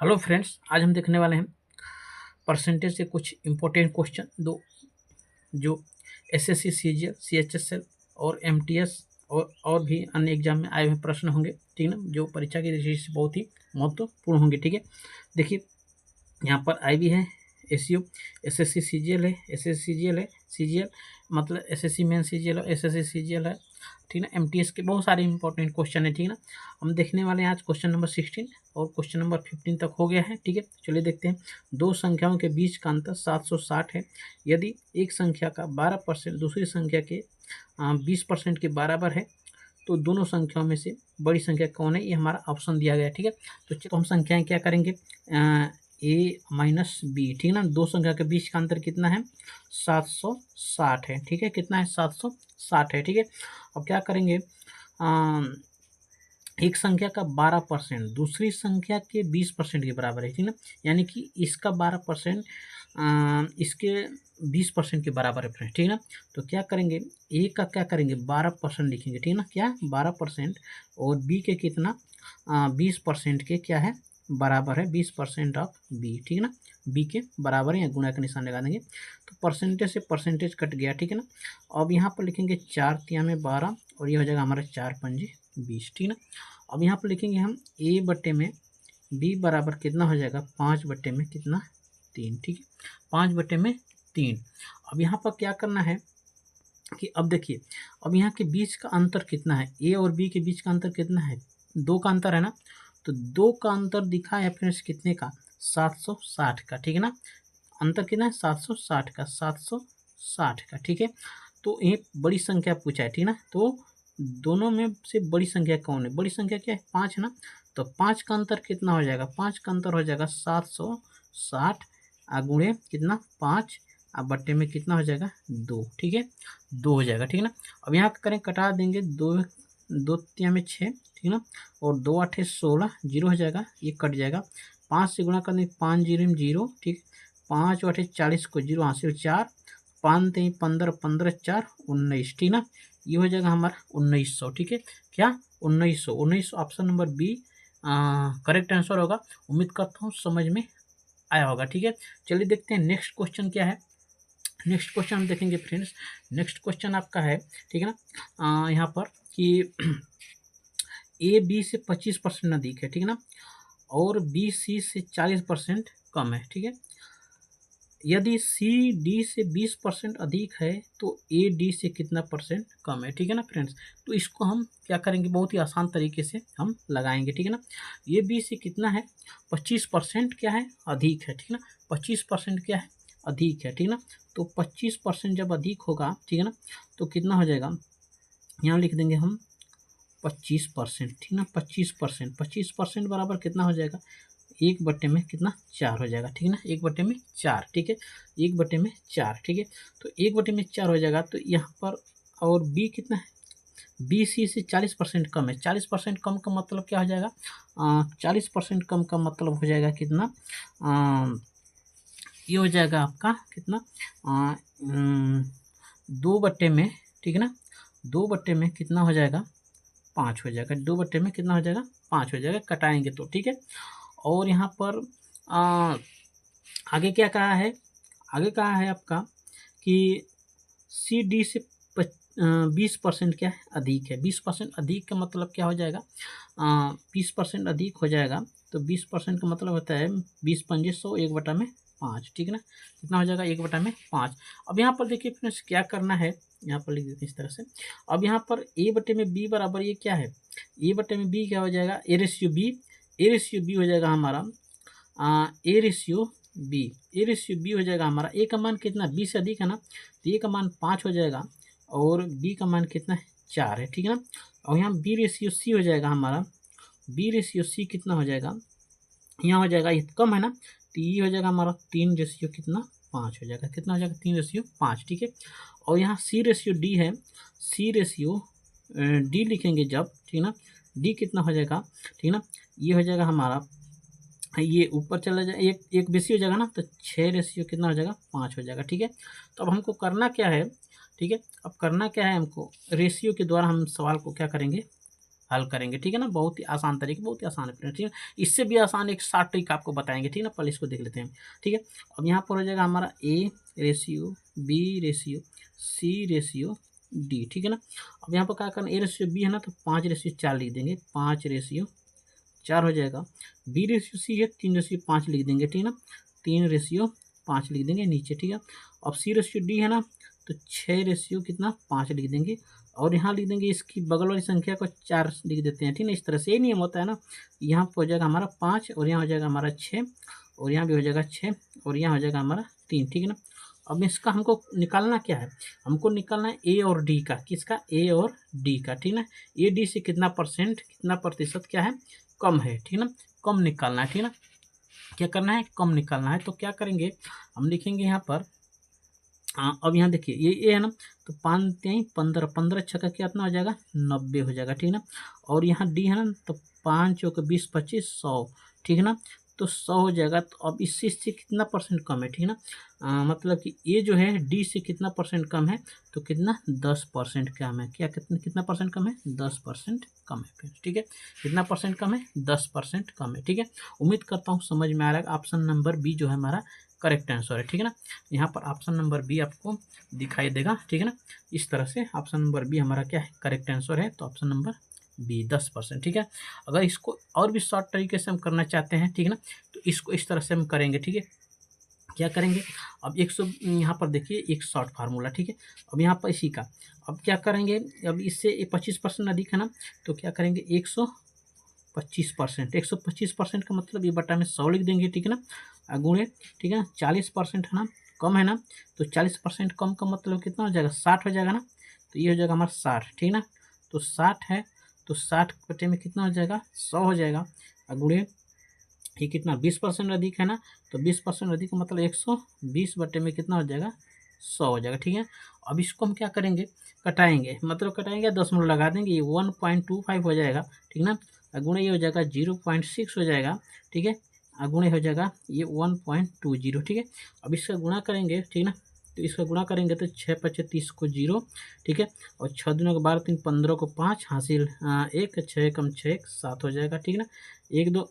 Hello friends, आज हम देखने वाले हैं परसेंटेज से कुछ इम्पोर्टेंट क्वेश्चन दो जो एसएससी, सीजीएल, सीएचएसएल और एमटीएस और भी अन्य एग्जाम में आए हुए प्रश्न होंगे। ठीक है ना, जो परीक्षा की दृष्टि से बहुत ही महत्वपूर्ण होंगे। ठीक है, देखिए यहाँ पर आई भी है एसयू, एसएससी सीजीएल है, एसएससी सीजीएल है, सीजीएल मतलब एसएससी मेन सीजीएल है, एसएससी सीजीएल है। ठीक ना, एमटीएस के बहुत सारे इंपॉर्टेंट क्वेश्चन है। ठीक ना, हम देखने वाले हैं आज क्वेश्चन नंबर 16 और क्वेश्चन नंबर 15 तक हो गया है। ठीक है, चलिए देखते हैं। दो संख्याओं के बीच का अंतर 760 है। यदि एक संख्या का 12% दूसरी संख्या के 20% के बराबर है तो दोनों संख्याओं में से बड़ी संख्या कौन है, ये हमारा ऑप्शन दिया गया है। ठीक है, तो हम संख्याएं क्या करेंगे, ए माइनस बी। ठीक है ना, दो संख्या के बीच का अंतर कितना है, 760 है। ठीक है, कितना है, 760 है। ठीक है, अब क्या करेंगे, एक संख्या का 12% दूसरी संख्या के 20% के बराबर है। ठीक ना, यानी कि इसका 12% इसके 20% के बराबर है फ्रेंड। ठीक है ना, तो क्या करेंगे, ए का क्या करेंगे 12% लिखेंगे। ठीक है ना, क्या 12% और बी के कितना 20% के क्या है बराबर है, 20% ऑफ बी। ठीक है ना, बी के बराबर है, या गुणा का निशान लगा देंगे तो परसेंटेज से परसेंटेज कट गया। ठीक है ना, अब यहाँ पर लिखेंगे 4 तिया में 12 और ये हो जाएगा हमारा 4 पंजे 20। ठीक है ना, अब यहाँ पर लिखेंगे हम ए बट्टे में बी बराबर कितना हो जाएगा, 5 बट्टे में कितना 3। ठीक है, 5 बट्टे में 3। अब यहाँ पर क्या करना है कि अब देखिए, अब यहाँ के बीच का अंतर कितना है, ए और बी के बीच का अंतर कितना है, 2 का अंतर है ना, तो 2 का अंतर दिखा है फ्रेंड्स कितने का, 760 का। ठीक है ना, अंतर कितना है, 760 का, 760 का। ठीक है, तो एक बड़ी संख्या पूछा है। ठीक है ना, तो दोनों में से बड़ी संख्या कौन है, बड़ी संख्या क्या है, 5 है ना, तो 5 का अंतर कितना हो जाएगा, 5 का अंतर हो जाएगा 760 गुणे कितना 5 बट्टे में कितना हो जाएगा 2। ठीक है, 2 हो जाएगा। ठीक है ना, अब यहाँ करें कटा देंगे, 2 2 तिया में 6। ठीक है ना, और 2 8 16 जीरो हो जाएगा, ये कट जाएगा। 5 से गुणा करने 5 जीरो में 0। ठीक, 5 8 40 को 0 हासिल 4, 5 3 15 15 4 19। ठीक ना, ये हो जाएगा हमारा 1900। ठीक है, क्या 1900 option number B correct answer होगा। उम्मीद करता हूँ समझ में आया होगा। ठीक है, चलिए देखते हैं नेक्स्ट क्वेश्चन क्या है। नेक्स्ट क्वेश्चन हम देखेंगे फ्रेंड्स, नेक्स्ट क्वेश्चन आपका है, ठीक है ना, यहाँ पर कि ए बी से 25% अधिक है। ठीक है ना, और बी सी से 40% कम है। ठीक है, यदि सी डी से 20% अधिक है तो ए डी से कितना परसेंट कम है। ठीक है ना फ्रेंड्स, तो इसको हम क्या करेंगे, बहुत ही आसान तरीके से हम लगाएंगे। ठीक है ना, ए बी से कितना है, 25% क्या है अधिक है। ठीक है ना, 25% क्या है अधिक है। ठीक है ना, तो 25% जब अधिक होगा, ठीक है ना, तो कितना हो जाएगा, यहाँ लिख देंगे हम 25%। ठीक है ना, 25% बराबर कितना हो जाएगा, 1 बट्टे में कितना 4 हो जाएगा। ठीक है ना, 1 बट्टे में 4। ठीक है, 1/4। ठीक है, तो 1/4 हो जाएगा। तो यहाँ पर और बी कितना है, बी सी से 40% कम है। 40% कम का मतलब क्या हो जाएगा, 40% कम का मतलब हो जाएगा कितना, ये हो जाएगा आपका कितना, 2 बट्टे में, ठीक है ना, 2 बट्टे में कितना हो जाएगा 5 हो जाएगा। 2 बट्टे में कितना हो जाएगा 5 हो जाएगा, कटाएंगे तो। ठीक है, और यहाँ पर आगे क्या कहा है, आगे कहा है आपका कि सी डी से 20% क्या है अधिक है। 20% अधिक का मतलब क्या हो जाएगा, 20% अधिक हो जाएगा तो 20% का मतलब होता है 20×5 1/5। ठीक है ना, कितना हो जाएगा 1/5। अब यहाँ पर देखिए फ्रेंड्स क्या करना है, यहाँ पर लिख देते हैं इस तरह से। अब यहाँ पर ए बटे में बी बराबर ये क्या है, ए बटे में बी क्या हो जाएगा, A ratio B. A ratio B हो जाएगा हमारा A ratio B. A ratio B हो जाएगा हमारा, ए का मान कितना 20 से अधिक है ना, तो ए का मान 5 हो जाएगा और बी का मान कितना है 4 है। ठीक है ना, और यहाँ बी रेशियो सी हो जाएगा हमारा, बी रेशियो सी कितना हो जाएगा, यहाँ हो जाएगा, ये कम है ना, तो ये हो जाएगा हमारा 3 रेशियो कितना 5 हो जाएगा। कितना हो जाएगा 3 रेशियो 5। ठीक है, और यहाँ सी रेशियो डी है, सी रेशियो डी लिखेंगे जब, ठीक है ना, डी कितना हो जाएगा, ठीक है ना, ये हो जाएगा हमारा, ये ऊपर चला जाए, एक बेसी हो जाएगा ना, तो 6 रेशियो कितना हो जाएगा 5 हो जाएगा। ठीक है, तो अब हमको करना क्या है, ठीक है, अब करना क्या है हमको, रेशियो के द्वारा हम सवाल को क्या करेंगे, हल करेंगे, ठीक है ना। बहुत ही आसान तरीके, बहुत ही आसान है, ठीक है। इससे भी आसान एक शॉर्ट ट्रिक आपको बताएंगे, ठीक है ना। पहले इसको देख लेते हैं, ठीक है। अब यहाँ पर हो जाएगा हमारा A ratio B ratio C ratio D, ठीक है ना। अब यहाँ पर क्या करना, A रेशियो B है ना, तो 5:4 लिख देंगे, 5:4 हो जाएगा। B रेशियो C है, 3:5 लिख देंगे, ठीक है ना, 3:5 लिख देंगे नीचे, ठीक है। अब C रेशियो D है ना, तो 6:5 लिख देंगे, और यहाँ लिख देंगे इसकी बगल वाली संख्या को 4 लिख देते हैं, ठीक है ना। इस तरह से ये नियम होता है ना। यहाँ पर हो जाएगा हमारा 5, और यहाँ हो जाएगा हमारा 6, और यहाँ भी हो जाएगा 6, और यहाँ हो जाएगा हमारा 3, ठीक है ना। अब इसका हमको निकालना क्या है, हमको निकालना है ए और डी का, किसका, ए और डी का, ठीक ना। ए डी से कितना परसेंट, कितना प्रतिशत क्या है, कम है, ठीक ना। कम निकालना है, ठीक ना। क्या करना है, कम निकालना है। तो क्या करेंगे, हम लिखेंगे यहाँ पर, अब यहाँ देखिए ये है ना, तो 5 3 15, 15 छक्का कितना हो जाएगा, 90 हो जाएगा, ठीक ना। और यहाँ डी है ना, तो 5 चौके 20 25 100, ठीक है ना। तो 100 हो जाएगा। तो अब इससे कितना परसेंट कम है, ठीक है ना। मतलब कि ये जो है डी से कितना परसेंट कम है, तो कितना, 10% कम है। क्या कितना कितना परसेंट कम है, 10% कम है फ्रेंड्स, ठीक है। कितना परसेंट कम है, 10% कम है, ठीक है। उम्मीद करता हूँ समझ में आ रहा है। ऑप्शन नंबर बी जो है हमारा करेक्ट आंसर है, ठीक है ना। यहाँ पर ऑप्शन नंबर बी आपको दिखाई देगा, ठीक है ना। इस तरह से ऑप्शन नंबर बी हमारा क्या है, करेक्ट आंसर है। तो ऑप्शन नंबर बी 10%, ठीक है। अगर इसको और भी शॉर्ट तरीके से हम करना चाहते हैं, ठीक है ना, तो इसको इस तरह से हम करेंगे, ठीक है। क्या करेंगे, अब 100 यहाँ पर देखिए एक शॉर्ट फार्मूला, ठीक है। अब यहाँ पर इसी का, अब क्या करेंगे, अब इससे 25% अधिक है ना, तो क्या करेंगे, 125%, 125% का मतलब ये बटा में 100 लिख देंगे, ठीक है ना, गुणे, ठीक है ना। 40% है ना, कम है ना, तो 40% कम का मतलब कितना हो जाएगा, 60 हो जाएगा ना। तो ये हो जाएगा हमारा 60, ठीक है ना। तो 60 है, तो 60 बटे में कितना हो जाएगा, 100 हो जाएगा, गुणे ये कितना, 20% अधिक है ना, तो 20% अधिक का मतलब 120 बटे में कितना हो जाएगा, 100 हो जाएगा, ठीक है। अब इसको हम क्या करेंगे, कटाएंगे, मतलब कटाएंगे, 10 लगा देंगे, ये 1.25 हो जाएगा, ठीक ना। गुणे ये हो जाएगा 0.6 हो जाएगा, ठीक है। गुणे हो जाएगा ये 1.20, ठीक है। अब इसका गुणा करेंगे, ठीक ना, तो इसका गुणा करेंगे तो 6×25 को 0, ठीक है। और 6 दूना को 12 3 15 को 5 हासिल 1, 6 कम 6 7 हो जाएगा, ठीक ना। 1 2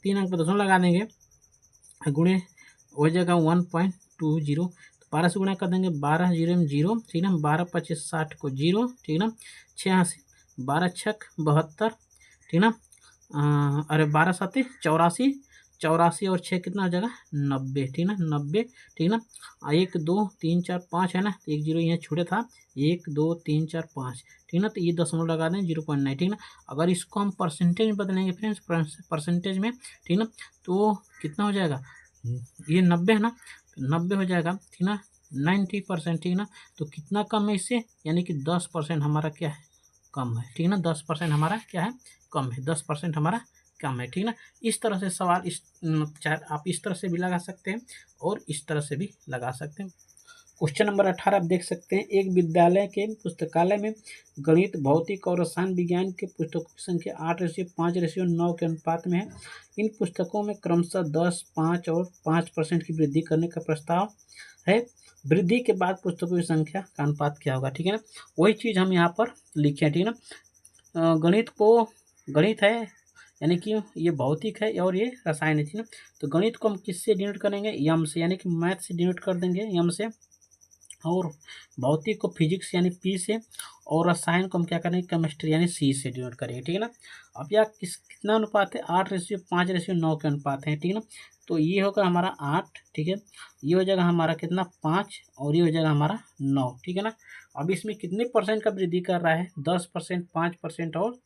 3 अंक पर दशमलव लगा देंगे, गुणे हो जाएगा 1.20, तो 12 से गुणा कर देंगे, 12 0 में 0, ठीक ना। 12 25 60 को 0, ठीक ना। 6 से 12 छक 72, ठीक ना। अरे 12 7 84, 84 और 6 कितना हो जाएगा, 90, ठीक ना, 90, ठीक ना। 1 2 3 4 5 है ना, 1 0 यहाँ छूटे था, 1 2 3 4 5, ठीक ना। तो ये दशमलव लगा दें 0.9, ठीक ना। अगर इसको हम परसेंटेज में बदलेंगे फ्रेंड्स, परसेंटेज में, ठीक ना, तो कितना हो जाएगा, ये 90 है ना, 90 हो जाएगा, ठीक ना, 90%, ठीक ना। तो कितना कम है इससे, यानी कि 10% हमारा क्या है, कम है, ठीक ना। 10% हमारा क्या है, कम है, 10% हमारा कम है, ठीक ना। इस तरह से सवाल चाहे आप इस तरह से भी लगा सकते हैं और इस तरह से भी लगा सकते हैं। क्वेश्चन नंबर 18 आप देख सकते हैं, एक विद्यालय के पुस्तकालय में गणित, भौतिक और रसायन विज्ञान के पुस्तकों की संख्या 8:5:9 के अनुपात में है। इन पुस्तकों में क्रमशः 10, 5 और 5% की वृद्धि करने का प्रस्ताव है। वृद्धि के बाद पुस्तकों की संख्या का अनुपात क्या होगा, ठीक है ना। वही चीज़ हम यहाँ पर लिखे हैं, ठीक है ना। गणित है, यानी कि ये भौतिक है और ये रसायन है, ठीक है। तो गणित को हम किससे डिनोट करेंगे, यम से, यानी कि मैथ से डिनोट कर देंगे, यम से। और भौतिक को फिजिक्स यानी पी से, और रसायन को हम क्या करेंगे, केमिस्ट्री यानी सी से डिनोट करेंगे, ठीक है ना। अब यह कितना अनुपात है, 8:5:9 के अनुपात है, ठीक है ना। तो ये होगा हमारा 8, ठीक है। ये हो जाएगा हमारा कितना, 5, और ये हो जाएगा हमारा 9, ठीक है ना। अब इसमें कितने परसेंट का वृद्धि कर रहा है, 10%, 5% और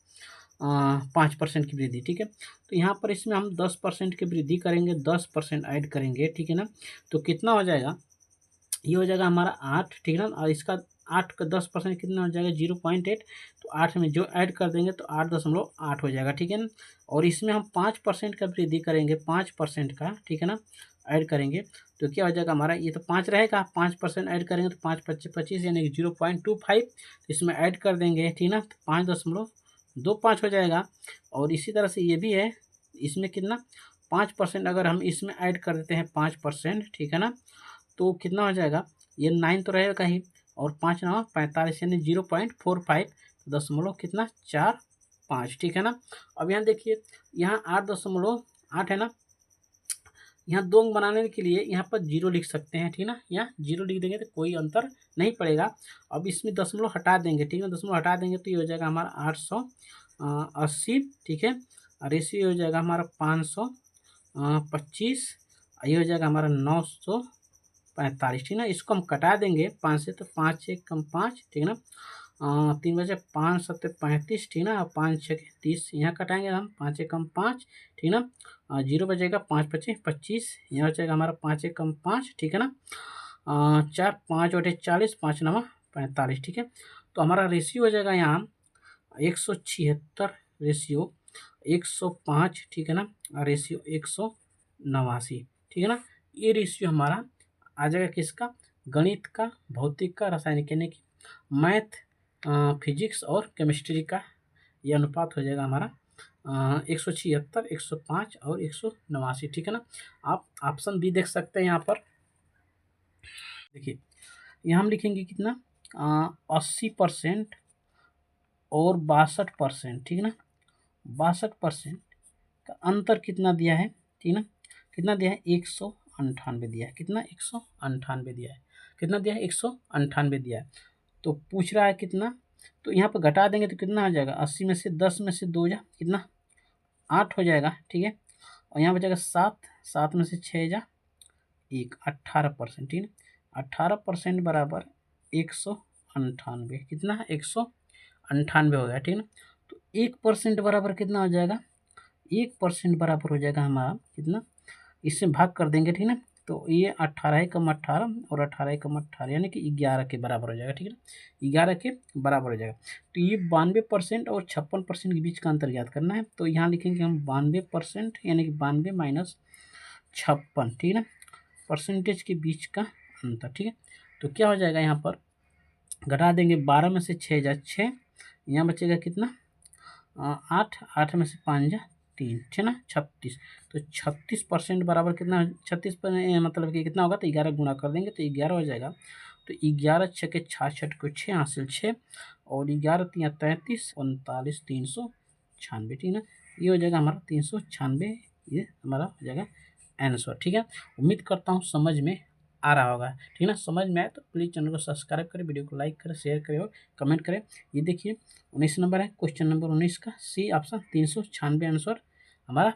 5% की वृद्धि, ठीक है। तो यहाँ पर इसमें हम 10% की वृद्धि करेंगे, 10% ऐड करेंगे, ठीक है ना। तो कितना हो जाएगा, ये हो जाएगा हमारा 8, ठीक है ना। और इसका 8 का 10% कितना हो जाएगा, 0.8। तो 8 में जो ऐड कर देंगे तो 8.8 हो जाएगा, ठीक है ना। और इसमें हम 5% का वृद्धि करेंगे, 5% का, ठीक है ना, ऐड करेंगे, तो क्या हो जाएगा हमारा, ये तो 5 रहेगा, 5% ऐड करेंगे तो 5 25 25 यानी कि 0.25, इसमें ऐड कर देंगे, ठीक ना, तो 5.25 हो जाएगा। और इसी तरह से ये भी है, इसमें कितना, 5% अगर हम इसमें ऐड कर देते हैं 5%, ठीक है ना, तो कितना हो जाएगा, ये 9 तो रहेगा ही, और 5 9 45 यानी 0.45, 4 कितना 4 5, ठीक है ना। अब यहाँ देखिए, यहाँ 8.8 है ना, यहाँ 2 अंक बनाने के लिए यहाँ पर 0 लिख सकते हैं, ठीक है ना। यहाँ 0 लिख देंगे तो कोई अंतर नहीं पड़ेगा। अब इसमें दशमलव हटा देंगे, ठीक है, दशमलव हटा देंगे तो ये हो जाएगा हमारा 880, ठीक है। और रेशियो हो जाएगा हमारा 525, ये हो जाएगा हमारा 945, ठीक है ना। इसको हम कटा देंगे 5 से, तो 5 1 कम 5, ठीक है ना। 3 बजे 5 7 35, ठीक है ना। 5 6 30, यहाँ कटाएंगे हम, 5 1 कम 5, ठीक है ना। 0 बजेगा, 5 5 25, यहाँ हो जाएगा हमारा 5 1 कम 5, ठीक है ना। 4 5 बटे 40, 5 9 45, ठीक है। तो हमारा रेशियो हो जाएगा यहाँ 176, रेशियो 105, ठीक है ना। रेशियो 189, ठीक है ना। ये रेशियो हमारा आ जाएगा किसका, गणित का, भौतिक का, रासायनिक यानी कि मैथ, फिजिक्स और केमिस्ट्री का ये अनुपात हो जाएगा हमारा 176, 105 और 189, ठीक है ना। आप ऑप्शन बी देख सकते हैं यहाँ पर। देखिए, यहाँ हम लिखेंगे कितना, 80% और 62%, ठीक है ना। 62% का अंतर कितना दिया है, ठीक है ना। कितना दिया है, 198 दिया है। कितना, 198 दिया है। कितना दिया है, 198 दिया है। तो पूछ रहा है कितना, तो यहाँ पर घटा देंगे तो कितना हो जाएगा, 80 में से 10 में से 2 जा कितना, 8 हो जाएगा, ठीक है। और यहाँ बचेगा 7, 7 में से 6 जा 1, 18%, ठीक है। 18% बराबर 198, कितना, 198 हो गया, ठीक है ना। तो 1% बराबर कितना हो जाएगा, 1% बराबर हो जाएगा हमारा कितना, इससे भाग कर देंगे, ठीक है ना। तो ये 18 कम 18 और 18 कम 18 यानी कि 11 के बराबर हो जाएगा, ठीक है ना। 11 के बराबर हो जाएगा। तो ये 92% और 56% के बीच का अंतर ज्ञात करना है। तो यहाँ लिखेंगे हम 92%, यानी कि 92 माइनस 56, ठीक है ना, परसेंटेज के बीच का अंतर, ठीक है। तो क्या हो जाएगा, यहाँ पर घटा देंगे, 12 में से 6 जा 6, यहाँ बचेगा कितना, 8, 8 में से 5 जा 3, ठीक है ना, 36। तो 36% बराबर कितना, 36 पर मतलब कि कितना होगा, तो 11 गुणा कर देंगे तो 11 हो जाएगा। तो 11 6 के 66 को 6 हासिल 6 और 11 3 33, 39 396, ठीक है ना। ये हो जाएगा हमारा 396, ये हमारा हो जाएगा आंसर, ठीक है। उम्मीद करता हूँ समझ में आ रहा होगा, ठीक है ना। समझ में आए तो प्लीज़ चैनल को सब्सक्राइब करें, वीडियो को लाइक करें, शेयर करें और कमेंट करें। ये देखिए 19 नंबर है, क्वेश्चन नंबर 19 का सी ऑप्शन 396 आंसर हमारा